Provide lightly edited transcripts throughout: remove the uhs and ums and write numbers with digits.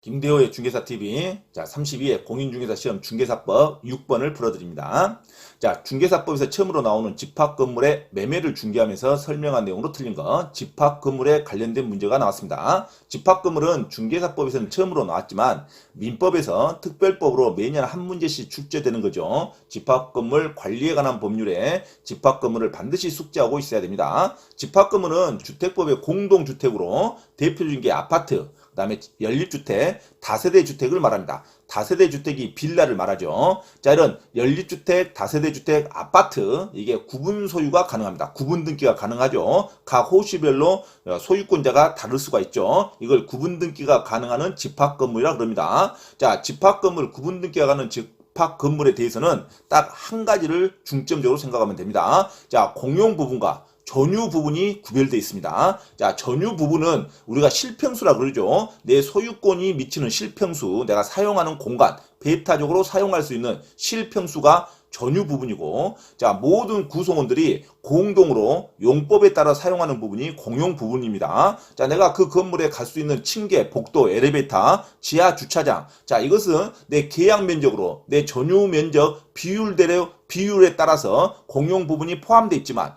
김대호의 중개사TV. 자, 32회 공인중개사 시험 중개사법 6번을 풀어드립니다. 자, 중개사법에서 처음으로 나오는 집합건물의 매매를 중개하면서 설명한 내용으로 틀린 거, 집합건물에 관련된 문제가 나왔습니다. 집합건물은 중개사법에서는 처음으로 나왔지만 민법에서 특별법으로 매년 한 문제씩 출제되는 거죠. 집합건물 관리에 관한 법률에 집합건물을 반드시 숙지하고 있어야 됩니다. 집합건물은 주택법의 공동주택으로 대표적인 게 아파트, 그 다음에 연립주택, 다세대 주택을 말합니다. 다세대 주택이 빌라를 말하죠. 자, 이런 연립주택, 다세대 주택, 아파트, 이게 구분 소유가 가능합니다. 구분 등기가 가능하죠. 각 호시별로 소유권자가 다를 수가 있죠. 이걸 구분 등기가 가능한 집합건물이라 그럽니다. 자, 집합건물 구분 등기가 가능한 집합 건물에 대해서는 딱 한 가지를 중점적으로 생각하면 됩니다. 자, 공용 부분과 전유 부분이 구별되어 있습니다. 자, 전유 부분은 우리가 실평수라 그러죠. 내 소유권이 미치는 실평수, 내가 사용하는 공간, 배타적으로 사용할 수 있는 실평수가 전유 부분이고, 자, 모든 구성원들이 공동으로 용법에 따라 사용하는 부분이 공용 부분입니다. 자, 내가 그 건물에 갈 수 있는 층계, 복도, 엘리베이터, 지하 주차장, 자, 이것은 내 계약 면적으로 내 전유 면적 비율에 따라서 공용 부분이 포함되어 있지만,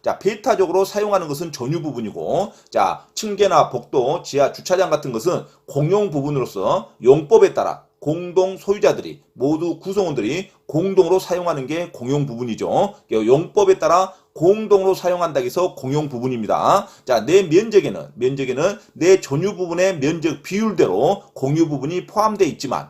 자, 배타적으로 사용하는 것은 전유 부분이고, 자, 층계나 복도, 지하 주차장 같은 것은 공용 부분으로서 용법에 따라 공동 소유자들이 모두 구성원들이 공동으로 사용하는 게 공용 부분이죠. 용법에 따라 공동으로 사용한다고 해서 공용 부분입니다. 자, 내 면적에는 내 전유 부분의 면적 비율대로 공유 부분이 포함되어 있지만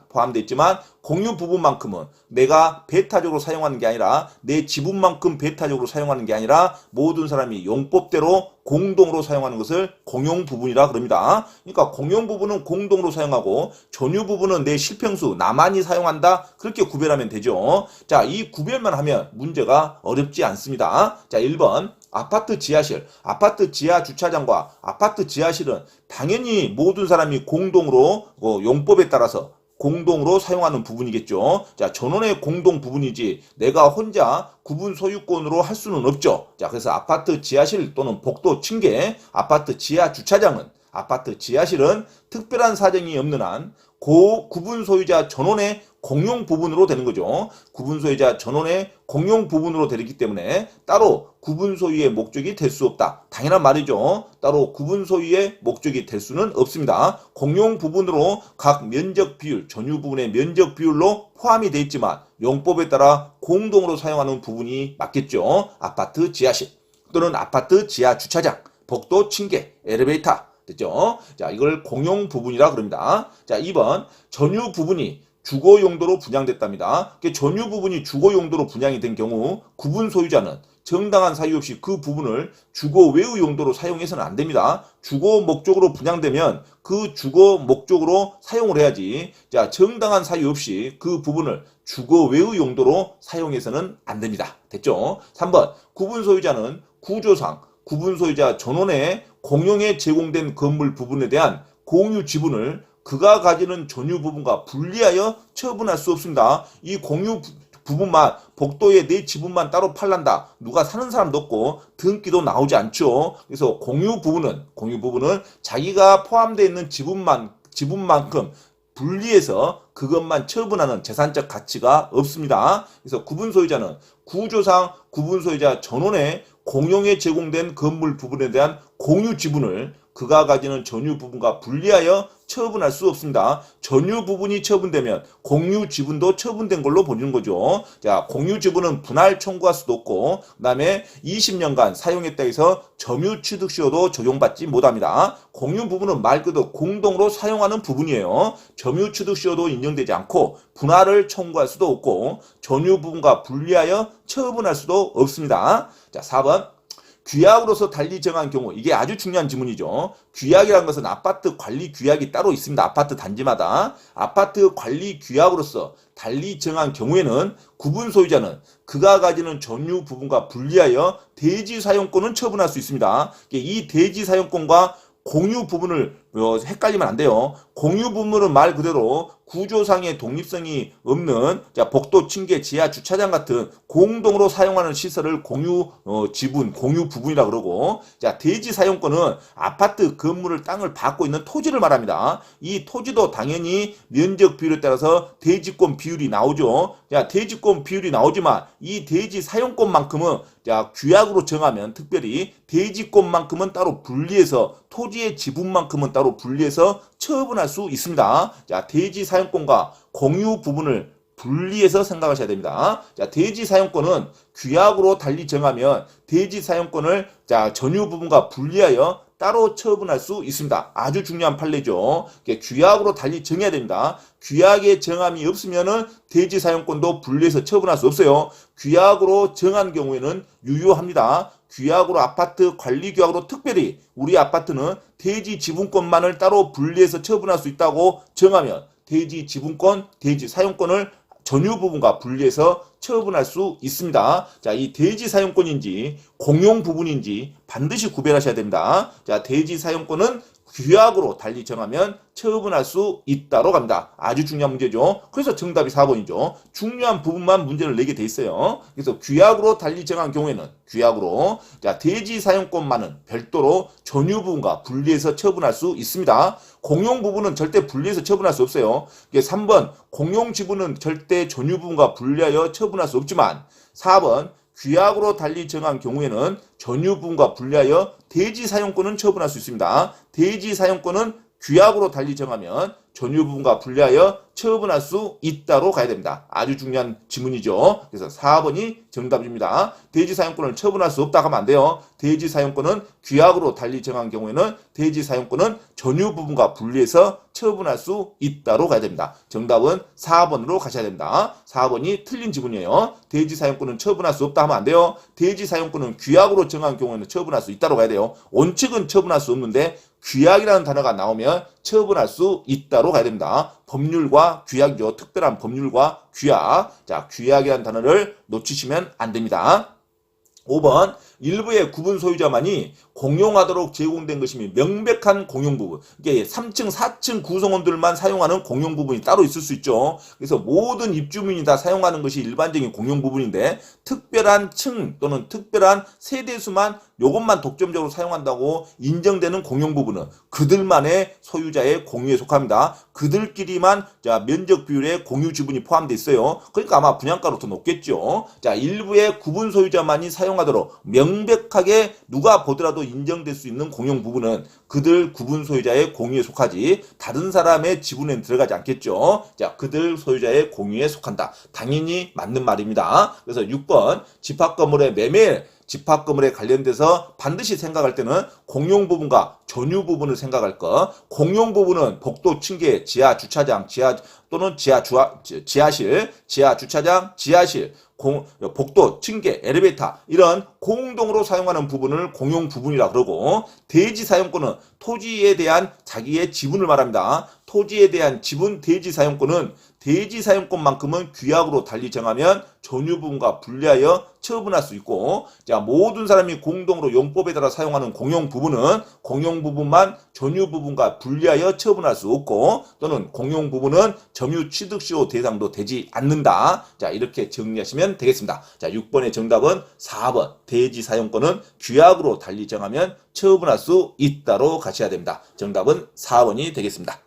공유 부분만큼은 내가 배타적으로 사용하는 게 아니라 내 지분만큼 배타적으로 사용하는 게 아니라 모든 사람이 용법대로 공동으로 사용하는 것을 공용 부분이라 그럽니다. 그러니까 공용 부분은 공동으로 사용하고 전유 부분은 내 실평수 나만이 사용한다, 그렇게 구별하면 되죠. 자, 이 구별만 하면 문제가 어렵지 않습니다. 자, 1번 아파트 지하실, 아파트 지하 주차장과 아파트 지하실은 당연히 모든 사람이 공동으로 용법에 따라서 공동으로 사용하는 부분이겠죠. 자, 전원의 공동 부분이지 내가 혼자 구분 소유권으로 할 수는 없죠. 자, 그래서 아파트 지하실 또는 복도 층계, 아파트 지하 주차장은, 아파트 지하실은 특별한 사정이 없는 한 구분 소유자 전원의 공용 부분으로 되는 거죠. 구분 소유자 전원의 공용 부분으로 되기 때문에 따로 구분 소유의 목적이 될 수 없다. 당연한 말이죠. 따로 구분 소유의 목적이 될 수는 없습니다. 공용 부분으로 각 면적 비율, 전유 부분의 면적 비율로 포함이 되어 있지만 용법에 따라 공동으로 사용하는 부분이 맞겠죠. 아파트 지하실 또는 아파트 지하 주차장, 복도 층계, 엘리베이터, 됐죠? 자, 이걸 공용 부분이라 그럽니다. 자, 2번 전유 부분이 주거 용도로 분양됐답니다. 전유 부분이 주거 용도로 분양이 된 경우 구분 소유자는 정당한 사유 없이 그 부분을 주거 외의 용도로 사용해서는 안 됩니다. 주거 목적으로 분양되면 그 주거 목적으로 사용을 해야지. 자, 정당한 사유 없이 그 부분을 주거 외의 용도로 사용해서는 안 됩니다. 됐죠? 3번 구분 소유자는 구조상 구분 소유자 전원의 공용에 제공된 건물 부분에 대한 공유 지분을 그가 가지는 전유 부분과 분리하여 처분할 수 없습니다. 이 공유 부분만, 복도에 내 지분만 따로 팔란다, 누가 사는 사람도 없고 등기도 나오지 않죠. 그래서 공유 부분은 자기가 포함되어 있는 지분만큼 분리해서 그것만 처분하는 재산적 가치가 없습니다. 그래서 구분 소유자는 구조상 구분 소유자 전원의 공용에 제공된 건물 부분에 대한 공유 지분을 그가 가지는 전유 부분과 분리하여 처분할 수 없습니다. 전유 부분이 처분되면 공유 지분도 처분된 걸로 보는 거죠. 자, 공유 지분은 분할 청구할 수도 없고, 그 다음에 20년간 사용했다 해서 점유 취득시효도 적용받지 못합니다. 공유 부분은 말 그대로 공동으로 사용하는 부분이에요. 점유 취득시효도 인정되지 않고 분할을 청구할 수도 없고 전유 부분과 분리하여 처분할 수도 없습니다. 자, 4번 규약으로서 달리 정한 경우, 이게 아주 중요한 지문이죠. 규약이라는 것은 아파트 관리 규약이 따로 있습니다. 아파트 단지마다. 아파트 관리 규약으로서 달리 정한 경우에는 구분 소유자는 그가 가지는 전유 부분과 분리하여 대지 사용권은 처분할 수 있습니다. 이 대지 사용권과 공유 부분을 헷갈리면 안 돼요. 공유 부분은 말 그대로 구조상의 독립성이 없는 복도, 층계, 지하 주차장 같은 공동으로 사용하는 시설을 공유 지분, 공유 부분이라 그러고, 대지 사용권은 아파트 건물을 땅을 받고 있는 토지를 말합니다. 이 토지도 당연히 면적 비율에 따라서 대지권 비율이 나오죠. 대지권 비율이 나오지만 이 대지 사용권만큼은 규약으로 정하면, 특별히 대지권만큼은 따로 분리해서, 토지의 지분만큼은 따로 분리해서 처분할 수 있습니다. 대지 사용권과 공유 부분을 분리해서 생각하셔야 됩니다. 대지 사용권은 규약으로 달리 정하면 대지 사용권을 전유 부분과 분리하여 따로 처분할 수 있습니다. 아주 중요한 판례죠. 규약으로 달리 정해야 됩니다. 규약의 정함이 없으면은 대지 사용권도 분리해서 처분할 수 없어요. 규약으로 정한 경우에는 유효합니다. 규약으로, 아파트 관리 규약으로, 특별히 우리 아파트는 대지 지분권만을 따로 분리해서 처분할 수 있다고 정하면 대지 지분권, 대지 사용권을 전유 부분과 분리해서 처분할 수 있습니다. 이 대지 사용권인지 공용 부분인지 반드시 구별하셔야 됩니다. 대지 사용권은 규약으로 달리 정하면 처분할 수 있다로 갑니다. 아주 중요한 문제죠. 그래서 정답이 4번이죠. 중요한 부분만 문제를 내게 돼 있어요. 그래서 규약으로 달리 정한 경우에는 규약으로 대지 사용권만은 별도로 전유 부분과 분리해서 처분할 수 있습니다. 공용 부분은 절대 분리해서 처분할 수 없어요. 3번 공용 지분은 절대 전유 부분과 분리하여 처분할 수 없지만, 4번 규약으로 달리 정한 경우에는 전유 부분과 분리하여 대지 사용권은 처분할 수 있습니다. 대지 사용권은 규약으로 달리 정하면 전유 부분과 분리하여 처분할 수 있다로 가야 됩니다. 아주 중요한 지문이죠. 그래서 4번이 정답입니다. 대지 사용권을 처분할 수 없다 하면 안 돼요. 대지 사용권은 규약으로 달리 정한 경우에는 대지 사용권은 전유 부분과 분리해서 처분할 수 있다로 가야 됩니다. 정답은 4번으로 가셔야 됩니다. 4번이 틀린 지문이에요. 대지 사용권은 처분할 수 없다 하면 안 돼요. 대지 사용권은 규약으로 정한 경우에는 처분할 수 있다로 가야 돼요. 원칙은 처분할 수 없는데 규약이라는 단어가 나오면 처분할 수 있다로 가야 됩니다. 법률과 규약이죠. 특별한 법률과 규약. 규약이라는 단어를 놓치시면 안 됩니다. 5번 일부의 구분 소유자만이 공용하도록 제공된 것이며 명백한 공용 부분. 이게 3층, 4층 구성원들만 사용하는 공용 부분이 따로 있을 수 있죠. 그래서 모든 입주민이 다 사용하는 것이 일반적인 공용 부분인데, 특별한 층 또는 특별한 세대수만 요것만 독점적으로 사용한다고 인정되는 공용 부분은 그들만의 소유자의 공유에 속합니다. 그들끼리만 면적 비율에 공유 지분이 포함되어 있어요. 그러니까 아마 분양가로 더 높겠죠. 일부의 구분 소유자만이 사용하도록 명백하게 누가 보더라도 인정될 수 있는 공용 부분은 그들 구분 소유자의 공유에 속하지 다른 사람의 지분에는 들어가지 않겠죠. 그들 소유자의 공유에 속한다. 당연히 맞는 말입니다. 그래서 6번 집합 건물의 매매, 집합 건물에 관련돼서 반드시 생각할 때는 공용 부분과 전유 부분을 생각할 것. 공용 부분은 복도, 층계, 지하 주차장, 또는 지하실, 지하 주차장, 지하실, 복도, 층계, 엘리베이터 이런 공동으로 사용하는 부분을 공용 부분이라 그러고, 대지 사용권은 토지에 대한 자기의 지분을 말합니다. 토지에 대한 지분, 대지 사용권은 대지 사용권만큼은 규약으로 달리 정하면 전유 부분과 분리하여 처분할 수 있고, 모든 사람이 공동으로 용법에 따라 사용하는 공용 부분은 공용 부분만 전유 부분과 분리하여 처분할 수 없고, 또는 공용 부분은 점유 취득시효 대상도 되지 않는다. 이렇게 정리하시면 되겠습니다. 6번의 정답은 4번 대지 사용권은 규약으로 달리 정하면 처분할 수 있다로 가셔야 됩니다. 정답은 4번이 되겠습니다.